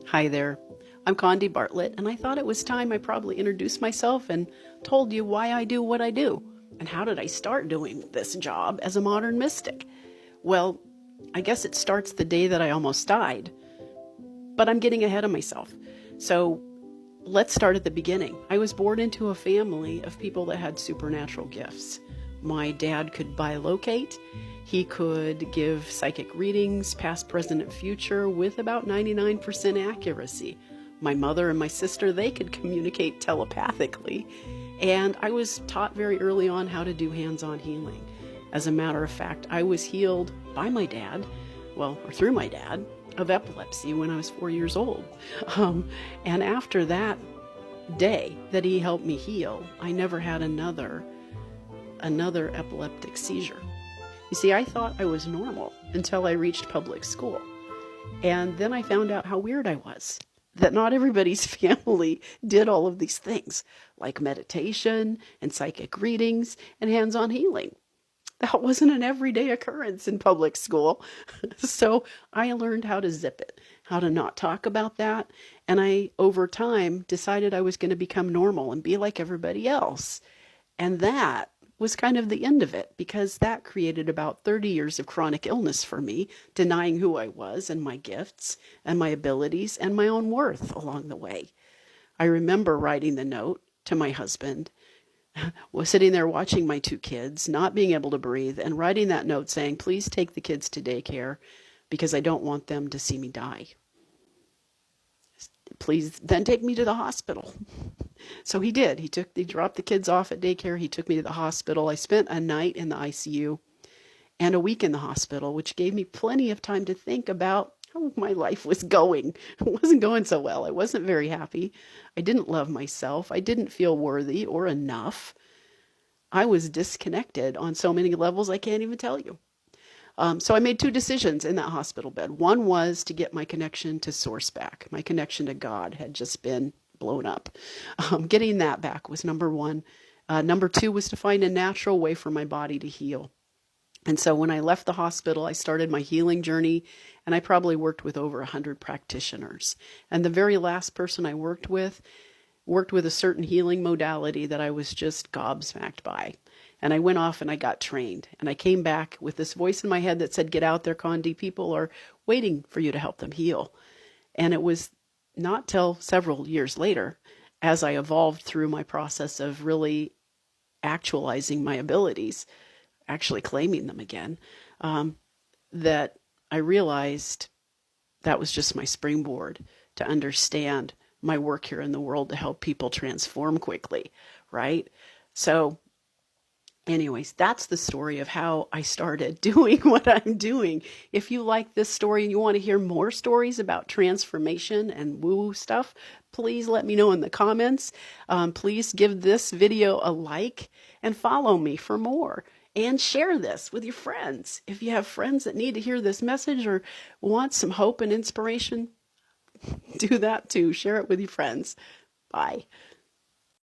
Hi there. I'm Condi Bartlett, and I thought it was time I probably introduced myself and told you why I do what I do, and how did I start doing this job as a modern mystic. Well, I guess it starts the day that I almost died, but I'm getting ahead of myself. So let's start at the beginning. I was born into a family of people that had supernatural gifts. My dad could bilocate. He could give psychic readings, past, present, and future, with about 99% accuracy. My mother and my sister, they could communicate telepathically. And I was taught very early on how to do hands-on healing. As a matter of fact, I was healed by my dad, or through my dad, of epilepsy when I was 4 years old. And after that day that he helped me heal, I never had another epileptic seizure. You see, I thought I was normal until I reached public school. And then I found out how weird I was, that not everybody's family did all of these things, like meditation and psychic readings and hands-on healing. That wasn't an everyday occurrence in public school. So I learned how to zip it, how to not talk about that. And I, over time, decided I was going to become normal and be like everybody else. And that was kind of the end of it, because that created about 30 years of chronic illness for me, denying who I was and my gifts and my abilities and my own worth along the way. I remember writing the note to my husband, was sitting there watching my two kids, not being able to breathe, and writing that note saying, please take the kids to daycare because I don't want them to see me die. Please then take me to the hospital. So he did. He dropped the kids off at daycare. He took me to the hospital. I spent a night in the ICU and a week in the hospital, which gave me plenty of time to think about how my life was going. It wasn't going so well. I wasn't very happy. I didn't love myself. I didn't feel worthy or enough. I was disconnected on so many levels I can't even tell you. So I made two decisions in that hospital bed. One was to get my connection to Source back. My connection to God had just been blown up. Getting that back was number one. Number two was to find a natural way for my body to heal. And so when I left the hospital, I started my healing journey, and I probably worked with over 100 practitioners. And the very last person I worked with a certain healing modality that I was just gobsmacked by. And I went off and I got trained. And I came back with this voice in my head that said, get out there, Condi. People are waiting for you to help them heal. And it was not till several years later, as I evolved through my process of really actualizing my abilities, actually claiming them again, that I realized that was just my springboard to understand my work here in the world to help people transform quickly, right? So anyways, that's the story of how I started doing what I'm doing. If you like this story and you want to hear more stories about transformation and woo-woo stuff, please let me know in the comments. Please give this video a like and follow me for more. And share this with your friends. If you have friends that need to hear this message or want some hope and inspiration, do that too. Share it with your friends. Bye.